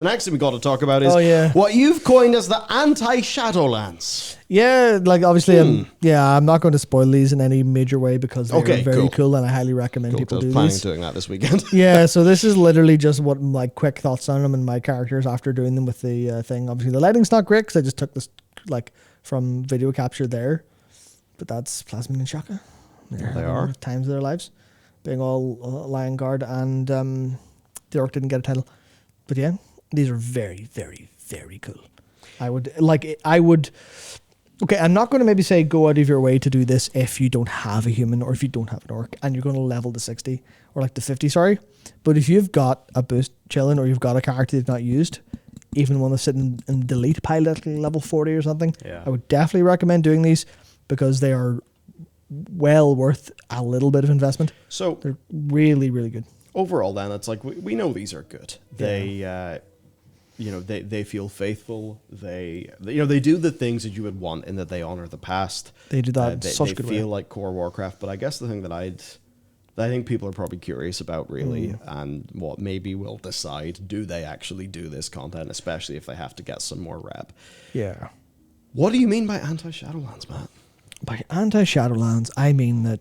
The next thing we got to talk about is what you've coined as the Anti-Shadowlands. Yeah, like obviously, I'm not going to spoil these in any major way because they're very cool and I highly recommend people do these. I was planning doing that this weekend. Yeah, so this is literally just what like quick thoughts on them and my characters after doing them with the thing. Obviously, the lighting's not great because I just took this like from video capture there, but that's Plasmin and Shaka. They are times of their lives, being all Lion Guard, and the orc didn't get a title, but yeah. These are very, very, very cool. Okay, I'm not going to maybe say go out of your way to do this if you don't have a human or if you don't have an orc and you're going to level to 60 or like to 50, sorry. But if you've got a boost chilling or you've got a character you've not used, even one that's sitting in delete pile at level 40 or something, I would definitely recommend doing these because they are well worth a little bit of investment. So they're really, really good. Overall, then, it's like we know these are good. They... they feel faithful. They do the things that you would want in that they honor the past. They do that. They feel like core Warcraft. But I guess the thing that I think people are probably curious about really, and what maybe will decide, do they actually do this content, especially if they have to get some more rep. Yeah. What do you mean by Anti-Shadowlands, Matt? By Anti-Shadowlands, I mean that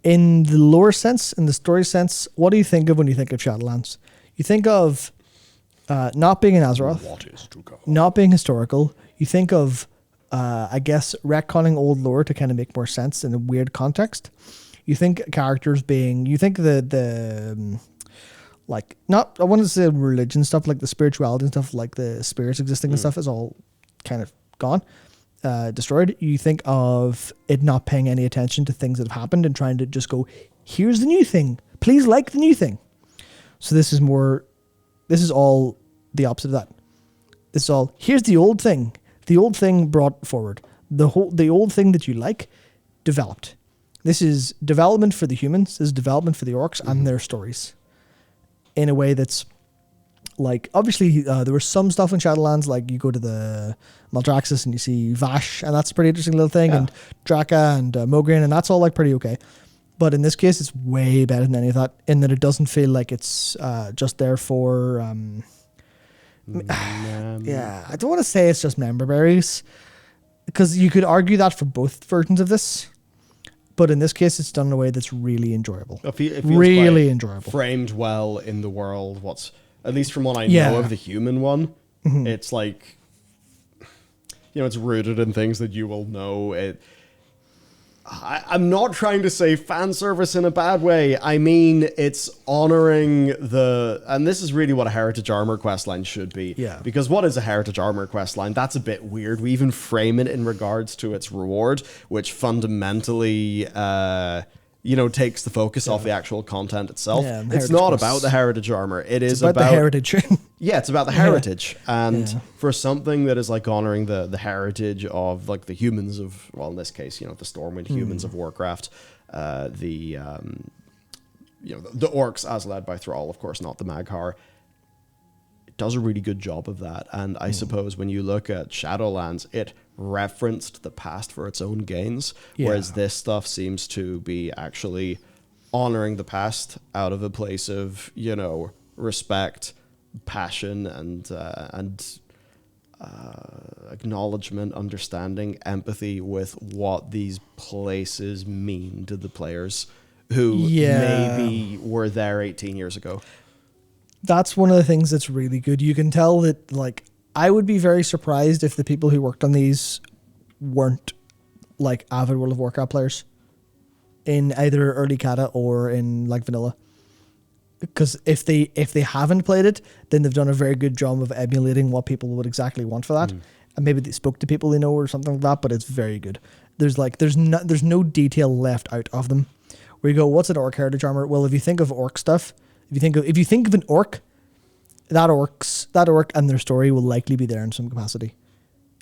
in the lore sense, in the story sense, what do you think of when you think of Shadowlands? You think of not being in Azeroth, what is to go? Not being historical. You think of, I guess, retconning old lore to kind of make more sense in a weird context. You think characters being, you think like, not, I wanted to say religion stuff, like the spirituality and stuff, like the spirits existing and stuff is all kind of gone, destroyed. You think of it not paying any attention to things that have happened and trying to just go, here's the new thing. Please like the new thing. So this is all the opposite of that. This is all, here's the old thing. The old thing brought forward. The old thing that you like, developed. This is development for the humans. This is development for the orcs and their stories. In a way that's, like, obviously there was some stuff in Shadowlands, like you go to the Maldraxxus and you see Vash, and that's a pretty interesting little thing, and Draka and Mograine, and that's all like pretty okay. But in this case, it's way better than any of that, in that it doesn't feel like it's just there for... I don't want to say it's just member berries, because you could argue that for both versions of this. But in this case, it's done in a way that's really enjoyable. It feels really enjoyable. Framed well in the world. At least from what I know of the human one, it's like... it's rooted in things that you will know. I'm not trying to say fan service in a bad way. I mean, it's honoring and this is really what a Heritage Armor questline should be. Yeah. Because what is a Heritage Armor questline? That's a bit weird. We even frame it in regards to its reward, which fundamentally, takes the focus off the actual content itself. Yeah, it's not about the Heritage Armor. It's about the heritage. Yeah, it's about the heritage. And for something that is like honoring the heritage of like the humans of, well, in this case, the Stormwind humans of Warcraft, the orcs as led by Thrall, of course, not the Mag'har. It does a really good job of that. And I suppose when you look at Shadowlands, it referenced the past for its own gains, whereas this stuff seems to be actually honoring the past out of a place of, respect, passion, and acknowledgement, understanding, empathy with what these places mean to the players who maybe were there 18 years ago. That's one of the things that's really good. You can tell that, like, I would be very surprised if the people who worked on these weren't like avid World of Warcraft players in either early Cata or in like vanilla. Because if they haven't played it, then they've done a very good job of emulating what people would exactly want for that. And maybe they spoke to people they know or something like that, but it's very good. There's no detail left out of them. Where you go, what's an orc heritage armor? Well, if you think of orc stuff, if you think of an orc, that orc and their story will likely be there in some capacity.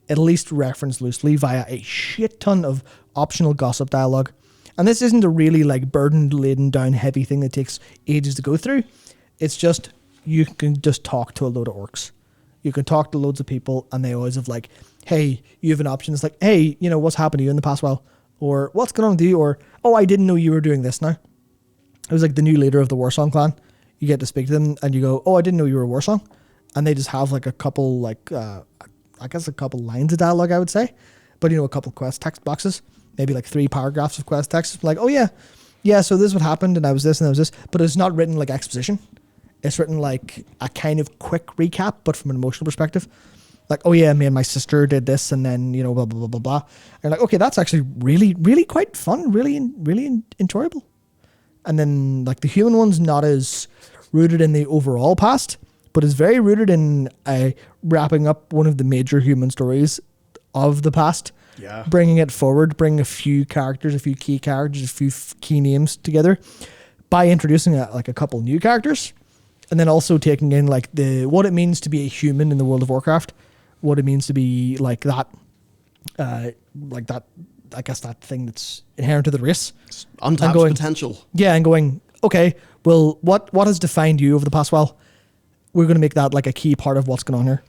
At least referenced loosely via a shit ton of optional gossip dialogue. And this isn't a really like burdened, laden down, heavy thing that takes ages to go through. It's just, you can just talk to a load of orcs. You can talk to loads of people and they always have like, hey, you have an option. It's like, hey, what's happened to you in the past while? Or what's going on with you? Or, oh, I didn't know you were doing this now. It was like the new leader of the Warsong clan. You get to speak to them and you go, oh, I didn't know you were a Warsong. and they just have like a couple like I guess a couple lines of dialogue, I would say, but a couple quest text boxes, maybe like 3 paragraphs of quest text, like, oh yeah, so this is what happened, and I was this and I was this, but it's not written like exposition. It's written like a kind of quick recap, but from an emotional perspective. Like, oh yeah, me and my sister did this, and then blah blah blah blah blah. And like, okay, that's actually really, really quite fun, really enjoyable. And then like the human one's not as rooted in the overall past, but is very rooted in wrapping up one of the major human stories of the past. Yeah. Bringing it forward, bringing a few characters, a few key characters, a few key names together by introducing a couple new characters, and then also taking in like what it means to be a human in the World of Warcraft, what it means to be like that, I guess that thing that's inherent to the race. Untapped potential. Yeah, and going, okay, well, what has defined you over the past while? We're going to make that like a key part of what's going on here.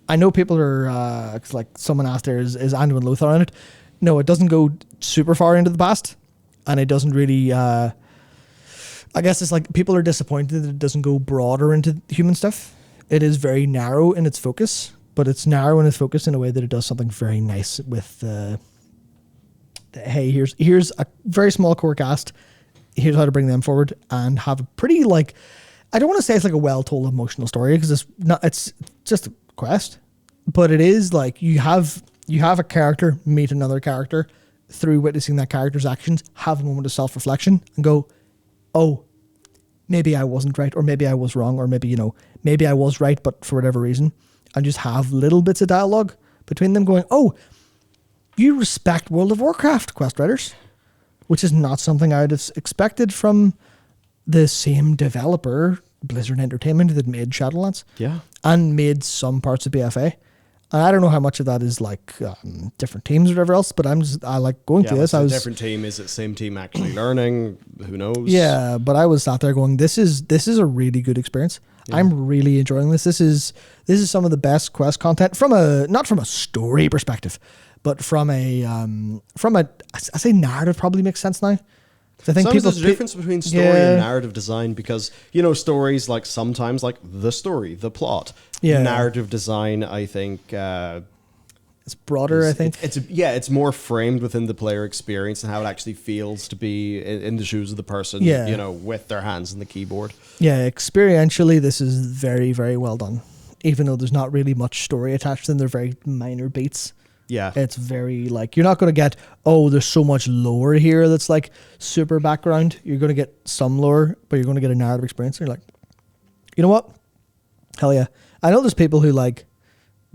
I know people are, like someone asked there, is Anduin Lothar in it? No, it doesn't go super far into the past, and it doesn't really, I guess it's like people are disappointed that it doesn't go broader into human stuff. It is very narrow in its focus, but it's narrow in its focus in a way that it does something very nice with, hey, here's a very small core cast, here's how to bring them forward, and have a pretty, like, I don't want to say it's like a well-told emotional story, because it's just a quest, but it is like you have a character meet another character through witnessing that character's actions, have a moment of self-reflection and go, oh, maybe I wasn't right, or maybe I was wrong, or maybe maybe I was right but for whatever reason, and just have little bits of dialogue between them going, oh, you respect World of Warcraft, quest writers, which is not something I'd have expected from the same developer, Blizzard Entertainment, that made Shadowlands. Yeah. And made some parts of BFA. And I don't know how much of that is like different teams or whatever else, but I like going through this. I was a different team. Is it same team actually learning? Who knows? Yeah, but I was sat there going, this is a really good experience. Yeah. I'm really enjoying this. This is some of the best quest content not from a story perspective, but from a I say narrative probably makes sense now. I think there's a difference between story and narrative design, because stories like sometimes like the story, the plot. Yeah. Narrative design, I think it's broader. I think it's more framed within the player experience and how it actually feels to be in the shoes of the person. Yeah. With their hands on the keyboard. Yeah, experientially, this is very, very well done. Even though there's not really much story attached to them, they're very minor beats. Yeah. It's very like, you're not going to get, oh, there's so much lore here that's like super background. You're going to get some lore, but you're going to get a narrative experience. And you're like, you know what? Hell yeah. I know there's people who like,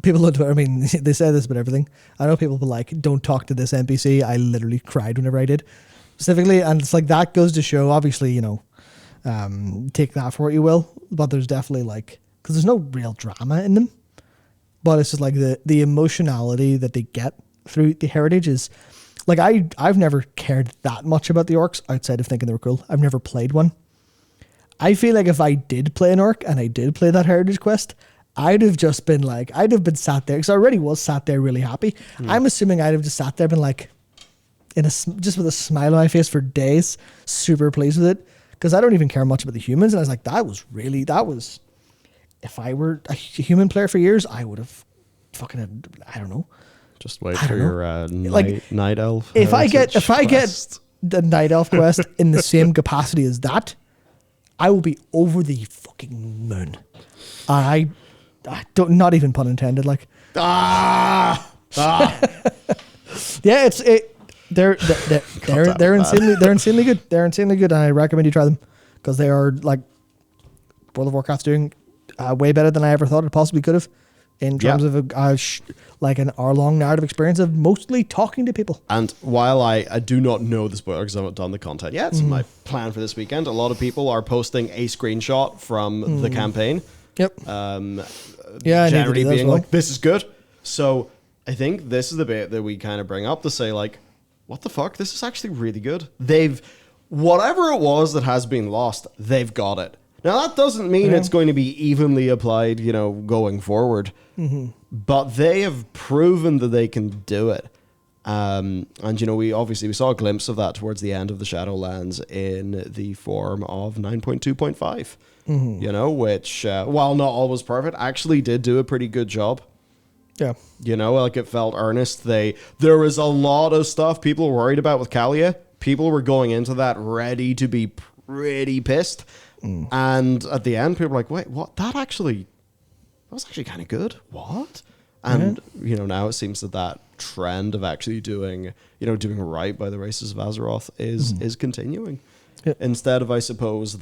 people on Twitter, I mean, they say this about everything. I know people who like, don't talk to this NPC. I literally cried whenever I did. Specifically, and it's like, that goes to show, obviously, take that for what you will, but there's definitely like, because there's no real drama in them. But it's just like the emotionality that they get through the heritage is like, I've never cared that much about the orcs outside of thinking they were cool. I've never played one. I feel like if I did play an orc and I did play that heritage quest, I'd have just been like, I'd have been sat there, because I already was sat there really happy. I'm assuming I'd have just sat there, been like, just with a smile on my face for days, super pleased with it, because I don't even care much about the humans. And I was like, if I were a human player for years, I would have fucking, I don't know. Just wait for your night elf. If I get the night elf quest in the same capacity as that, I will be over the fucking moon. I don't, not even pun intended. Like yeah, they're insanely good. They're insanely good, and I recommend you try them, because they are like, World of Warcraft's doing way better than I ever thought it possibly could have, in terms of like an hour-long narrative experience of mostly talking to people. And while I do not know the spoiler because I haven't done the content yet, it's my plan for this weekend. A lot of people are posting a screenshot from the campaign. Yep. Generally being like, this is good. So I think this is the bit that we kind of bring up to say, like, what the fuck? This is actually really good. Whatever it was that has been lost, they've got it. Now, that doesn't mean it's going to be evenly applied, going forward. Mm-hmm. But they have proven that they can do it. And, we saw a glimpse of that towards the end of the Shadowlands in the form of 9.2.5. you know, which, while not always perfect, actually did do a pretty good job. Yeah. You know, like it felt earnest. There was a lot of stuff people were worried about with Kalia. People were going into that ready to be pretty pissed. And at the end, people were like, wait, what? That was actually kind of good. What? And, you know, now it seems that trend of actually doing right by the races of Azeroth is continuing. Yep. Instead of, I suppose, from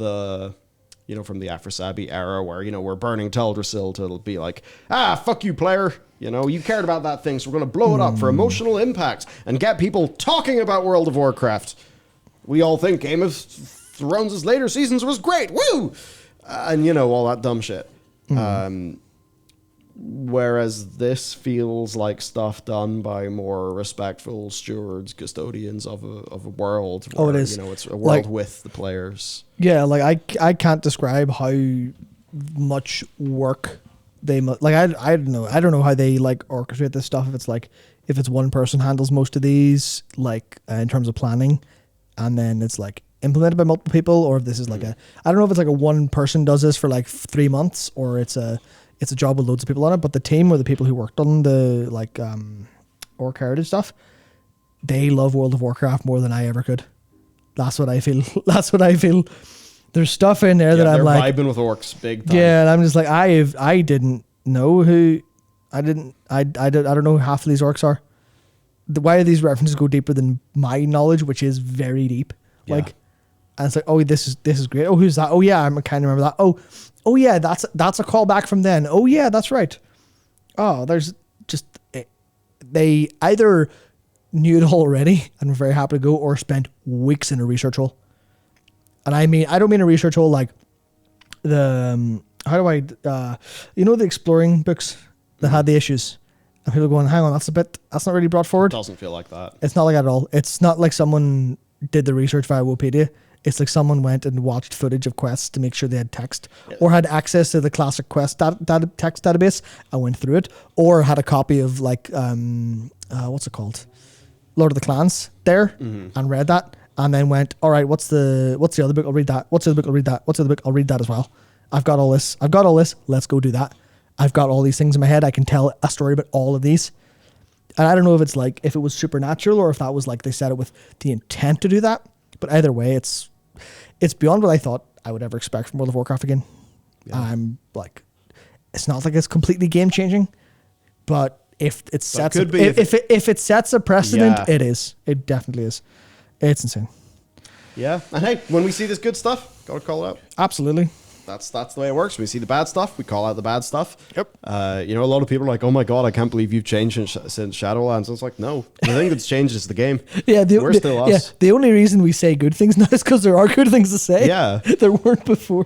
the Aphrosabi era where, you know, we're burning Teldrassil to be like, fuck you, player. You know, you cared about that thing, so we're going to blow it up for emotional impact and get people talking about World of Warcraft. We all think Game of Thrones' later seasons was great. Woo! And, you know, all that dumb shit. Whereas this feels like stuff done by more respectful stewards, custodians of a world. Where, it is. You know, it's a world with the players. Yeah, like I can't describe how much work they like. I don't know. I don't know how they like orchestrate this stuff. If it's one person handles most of these, like in terms of planning, and then it's like implemented by multiple people, or if this is like I don't know if it's like a one person does this for like 3 months, or it's a job with loads of people on it, but the team or the people who worked on the like Orc Heritage stuff, they love World of Warcraft more than I ever could. That's what I feel. There's stuff in there that I'm like vibing with orcs big time. Yeah, and I'm just like I didn't know who I don't know who half of these orcs are. Why do these references go deeper than my knowledge, which is very deep? Yeah. Like, and it's like, oh, this is great. Oh, who's that? Oh yeah, I kind of remember that. Oh yeah, that's a callback from then. Oh yeah, that's right. Oh, there's just they either knew it already and were very happy to go, or spent weeks in a research hole. And I don't mean a research hole like the the exploring books that had the issues, and people going, hang on, that's not really brought forward. It doesn't feel like that. It's not like that at all. It's not like someone did the research via Wikipedia. It's like someone went and watched footage of quests to make sure they had text, or had access to the classic quest text database and went through it, or had a copy of like what's it called, Lord of the Clans there, and read that, and then went, all right, what's the other book? I'll read that. What's the other book? I'll read that. What's the other book? I'll read that as well. I've got all this. Let's go do that. I've got all these things in my head. I can tell a story about all of these. And I don't know if it's like if it was supernatural or if that was like they said it with the intent to do that. But either way, it's beyond what I thought I would ever expect from World of Warcraft again. Yeah. I'm like, it's not like it's completely game changing, but if it sets a precedent, it is. It definitely is. It's insane. Yeah, and hey, when we see this good stuff, gotta call it out. Absolutely. That's the way it works. We see the bad stuff, we call out the bad stuff. Yep. A lot of people are like, oh my god, I can't believe you've changed since Shadowlands. And it's like, no, the thing that's changed is the game. Yeah, we're still us. Yeah, the only reason we say good things now is because there are good things to say. Yeah. There weren't before.